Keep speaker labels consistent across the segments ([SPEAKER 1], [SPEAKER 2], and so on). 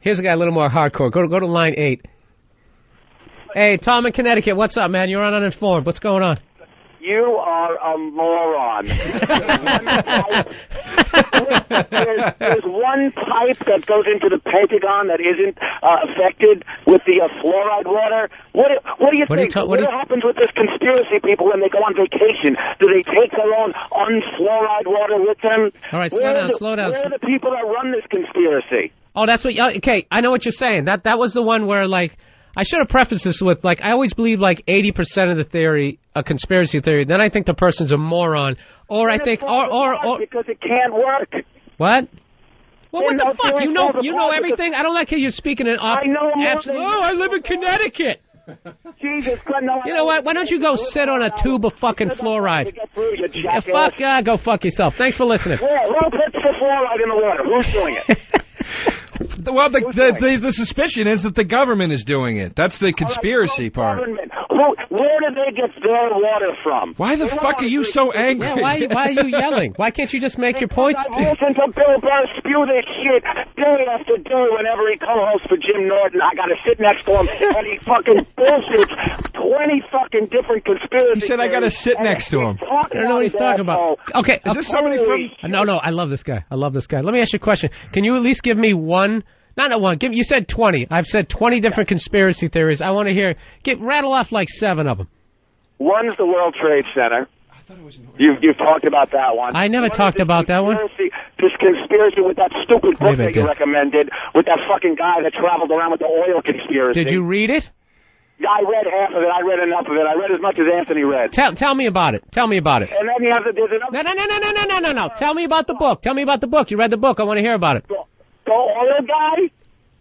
[SPEAKER 1] Here's a guy a little more hardcore. Go to line 8. Hey, Tom in Connecticut. What's up, man? You're on Uninformed. What's going on?
[SPEAKER 2] You are a moron. There's one pipe that goes into the Pentagon that isn't affected with the fluoride water. What do you think? What happens with this conspiracy people when they go on vacation? Do they take their own unfluoride water with them?
[SPEAKER 1] All right, slow down.
[SPEAKER 2] Where are the people that run this conspiracy?
[SPEAKER 1] Oh, that's what. Okay, I know what you're saying. That was the one where, like, I should have prefaced this with, like, I always believe, like, 80% of the theory, a conspiracy theory. Then I think the person's a moron. Or I think, or
[SPEAKER 2] because it can't work.
[SPEAKER 1] What? Well, what the fuck? You know everything? I don't like how you're speaking in
[SPEAKER 2] I know
[SPEAKER 1] absolute. Oh, I live in Connecticut.
[SPEAKER 2] Jesus Christ, no.
[SPEAKER 1] You know what? Why don't you go sit on a tube of fucking fluoride? Go fuck yourself. Thanks for listening.
[SPEAKER 2] Who puts the fluoride in the water? Who's doing it?
[SPEAKER 3] Well, the suspicion is that the government is doing it. That's the conspiracy part.
[SPEAKER 2] Where do they get their water from?
[SPEAKER 3] Why the fuck are you so angry?
[SPEAKER 1] Yeah, why are you yelling? Why can't you just make your points?
[SPEAKER 2] Listen to Bill Burr spew this shit day after day whenever he co-hosts for Jim Norton. I gotta sit next to him and he fucking bullshits 20 fucking different conspiracies.
[SPEAKER 3] He said I gotta sit next to him.
[SPEAKER 1] I don't know what he's talking about. Okay,
[SPEAKER 3] is this somebody from?
[SPEAKER 1] No, I love this guy. Let me ask you a question. Can you at least give me one? Not one. You said 20. I've said 20 different conspiracy theories. I want to hear. Rattle off like 7 of them.
[SPEAKER 2] One's the World Trade Center. I thought it was. You've talked about that one.
[SPEAKER 1] I never talked about that one.
[SPEAKER 2] This conspiracy with that stupid book that you recommended, with that fucking guy that traveled around with the oil conspiracy.
[SPEAKER 1] Did you read it?
[SPEAKER 2] Yeah, I read half of it. I read enough of it. I read as much as Anthony read.
[SPEAKER 1] Tell me about it.
[SPEAKER 2] And then you have there's another.
[SPEAKER 1] No. Tell me about the book. You read the book. I want to hear about it.
[SPEAKER 2] The oil guy?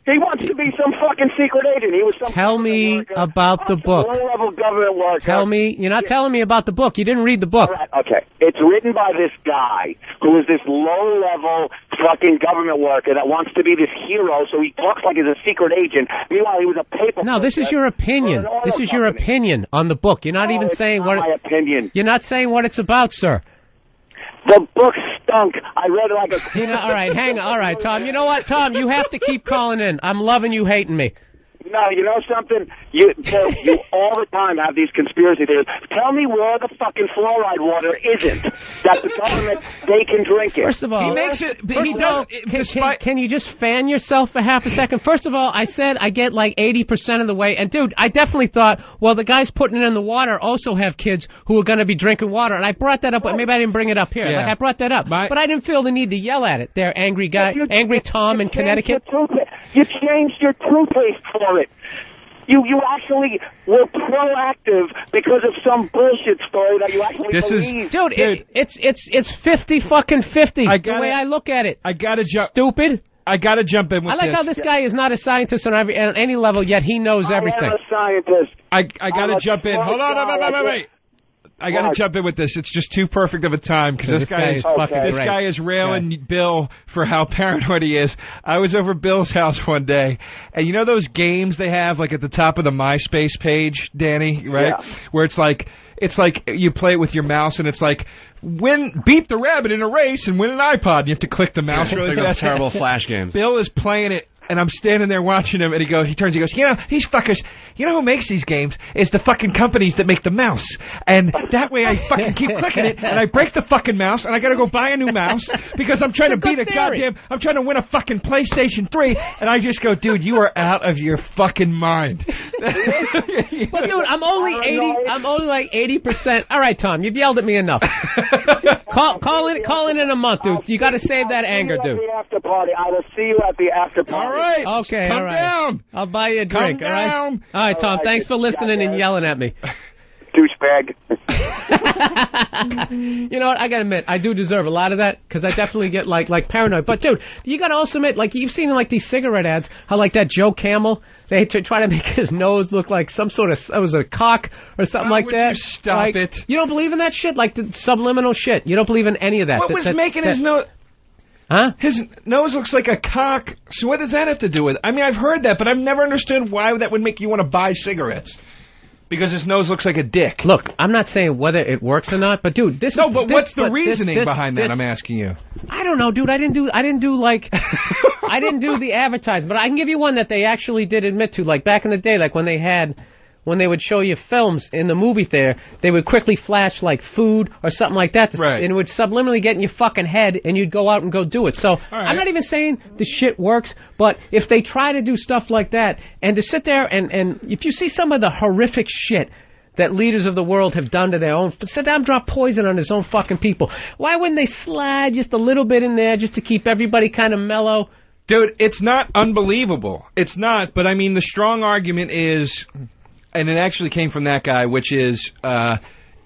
[SPEAKER 2] He wants to be some fucking secret agent. He was some.
[SPEAKER 1] Tell me about the book.
[SPEAKER 2] Low-level government worker.
[SPEAKER 1] You're not telling me about the book. You didn't read the book.
[SPEAKER 2] All right, okay. It's written by this guy who is this low-level fucking government worker that wants to be this hero, so he talks like he's a secret agent. Meanwhile, he was a paper.
[SPEAKER 1] No, this is your opinion. This is your opinion on the book. You're not even saying what.
[SPEAKER 2] My opinion.
[SPEAKER 1] You're not saying what it's about, sir.
[SPEAKER 2] The book stunk. I read it like a...
[SPEAKER 1] all right, hang on. All right, Tom. You know what, Tom? You have to keep calling in. I'm loving you hating me.
[SPEAKER 2] No, you know something? You all the time have these conspiracy theories. Tell me where the fucking fluoride water isn't. That the government, they can drink it.
[SPEAKER 1] First of all,
[SPEAKER 3] he makes it. He does.
[SPEAKER 1] Can you just fan yourself for half a second? First of all, I said I get like 80% of the way. And dude, I definitely thought, well, the guys putting it in the water also have kids who are going to be drinking water. And I brought that up, but maybe I didn't bring it up here.
[SPEAKER 3] Yeah.
[SPEAKER 1] Like I brought that up, but I didn't feel the need to yell at it. There, angry guy, angry Tom in Connecticut.
[SPEAKER 2] You changed your toothpaste for it. You actually were proactive because of some bullshit story that you actually believed.
[SPEAKER 1] Dude, it's 50 fucking 50. The way I look at it.
[SPEAKER 3] I gotta jump.
[SPEAKER 1] Stupid.
[SPEAKER 3] I gotta jump in with
[SPEAKER 1] this. I like how this guy is not a scientist on any level, yet he knows everything.
[SPEAKER 2] I am a scientist.
[SPEAKER 3] I gotta jump in. Hold on, wait. I got to jump in with this. It's just too perfect of a time because this guy is railing Bill for how paranoid he is. I was over Bill's house one day, and you know those games they have like at the top of the MySpace page, Danny, right? Yeah. Where it's like you play it with your mouse, and it's like beat the rabbit in a race and win an iPod. You have to click the mouse.
[SPEAKER 4] Yeah, really those terrible flash games.
[SPEAKER 3] Bill is playing it. And I'm standing there watching him, and he turns, he goes, you know, these fuckers, you know who makes these games? It's the fucking companies that make the mouse. And that way I fucking keep clicking it, and I break the fucking mouse, and I gotta go buy a new mouse, because I'm trying I'm trying to win a fucking PlayStation 3, and I just go, dude, you are out of your fucking mind.
[SPEAKER 1] But dude, I'm only like 80%. All right, Tom, you've yelled at me enough. Call in a month, dude. You gotta save that anger, dude.
[SPEAKER 2] After party. I will see you at the after party.
[SPEAKER 3] All right.
[SPEAKER 1] Okay,
[SPEAKER 3] Come
[SPEAKER 1] all right.
[SPEAKER 3] down.
[SPEAKER 1] I'll buy you a drink,
[SPEAKER 3] Come down.
[SPEAKER 1] All right, Tom, thanks for listening and yelling at me.
[SPEAKER 2] Douchebag.
[SPEAKER 1] You know what? I gotta admit, I do deserve a lot of that, because I definitely get like paranoid. But dude, you gotta also admit, like you've seen in like these cigarette ads, how like that Joe Camel, they try to make his nose look like some sort of, it was a cock or something like that.
[SPEAKER 3] You stop it.
[SPEAKER 1] You don't believe in that shit? Like the subliminal shit? You don't believe in any of that?
[SPEAKER 3] What was making his nose...
[SPEAKER 1] Huh?
[SPEAKER 3] His nose looks like a cock. So what does that have to do with it? I mean, I've heard that, but I've never understood why that would make you want to buy cigarettes. Because his nose looks like a dick.
[SPEAKER 1] Look, I'm not saying whether it works or not, but dude, this.
[SPEAKER 3] No, but what's the reasoning behind that? I'm asking you.
[SPEAKER 1] I don't know, dude. I didn't do like, I didn't do the advertising, but I can give you one that they actually did admit to. Like back in the day, like when they would show you films in the movie theater, they would quickly flash like food or something like that,
[SPEAKER 3] right.
[SPEAKER 1] And it would subliminally get in your fucking head, and you'd go out and go do it. So right. I'm not even saying the shit works, but if they try to do stuff like that, and to sit there and if you see some of the horrific shit that leaders of the world have done to their own, Saddam dropped poison on his own fucking people. Why wouldn't they slide just a little bit in there just to keep everybody kind of mellow?
[SPEAKER 3] Dude, it's not unbelievable. It's not, but I mean the strong argument is. And it actually came from that guy, which is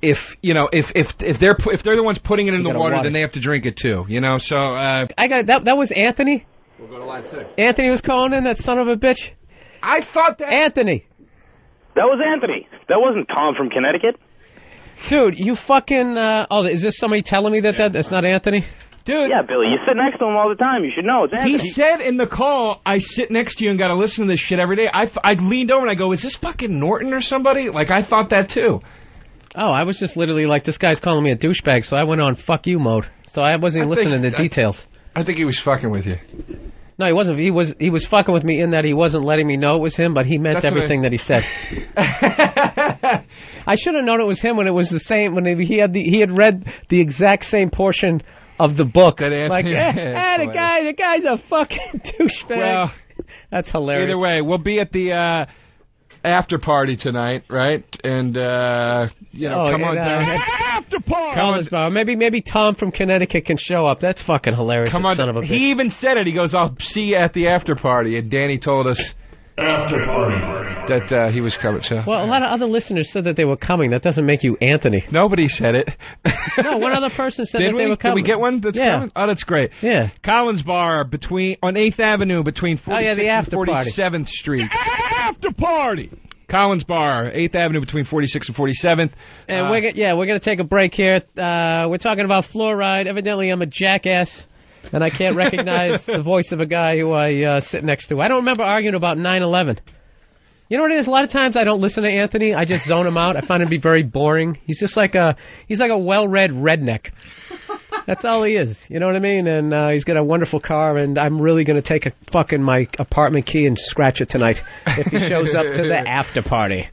[SPEAKER 3] if they're the ones putting it in the water, then they have to drink it too. You know, so
[SPEAKER 1] I got it. That was Anthony.
[SPEAKER 3] We'll go to line 6.
[SPEAKER 1] Anthony was calling in, that son of a bitch.
[SPEAKER 3] I thought that
[SPEAKER 1] Anthony.
[SPEAKER 2] That was Anthony. That wasn't Tom from Connecticut.
[SPEAKER 1] Dude, you fucking. Is this somebody telling me that's not Anthony?
[SPEAKER 3] Dude.
[SPEAKER 2] Yeah, Billy, you sit next to him all the time. You should know it's Anthony.
[SPEAKER 3] He said in the call, I sit next to you and got to listen to this shit every day. I leaned over and I go, is this fucking Norton or somebody? Like, I thought that too.
[SPEAKER 1] Oh, I was just literally like, this guy's calling me a douchebag, so I went on fuck you mode. So I wasn't even listening to details.
[SPEAKER 3] I think he was fucking with you.
[SPEAKER 1] No, he wasn't. He was fucking with me in that he wasn't letting me know it was him, but he meant everything that he said. I should have known it was him when it was the same, when he had read the exact same portion of the book. Like, the guy's a fucking douchebag. Well, that's hilarious.
[SPEAKER 3] Either way, we'll be at the after party tonight, right? And come on down. After party.
[SPEAKER 1] Maybe Tom from Connecticut can show up. That's fucking hilarious.
[SPEAKER 3] Come on,
[SPEAKER 1] son of a bitch.
[SPEAKER 3] He even said it. He goes, "I'll see you at the after party." And Danny told us
[SPEAKER 4] after party
[SPEAKER 3] that he was coming. So.
[SPEAKER 1] Well, a lot of other listeners said that they were coming. That doesn't make you Anthony.
[SPEAKER 3] Nobody said it.
[SPEAKER 1] No, one other person said that they were coming.
[SPEAKER 3] Did we get one that's coming? Oh, that's great.
[SPEAKER 1] Yeah.
[SPEAKER 3] Collins Bar on 8th Avenue between 46th and 47th Street. After party. Collins Bar, 8th Avenue between 46th and 47th.
[SPEAKER 1] And we're going to take a break here. We're talking about fluoride. Evidently, I'm a jackass. And I can't recognize the voice of a guy who I sit next to. I don't remember arguing about 9/11. You know what it is? A lot of times I don't listen to Anthony. I just zone him out. I find him to be very boring. He's just like a well-read redneck. That's all he is. You know what I mean? And he's got a wonderful car, and I'm really going to take my apartment key and scratch it tonight if he shows up to the after party.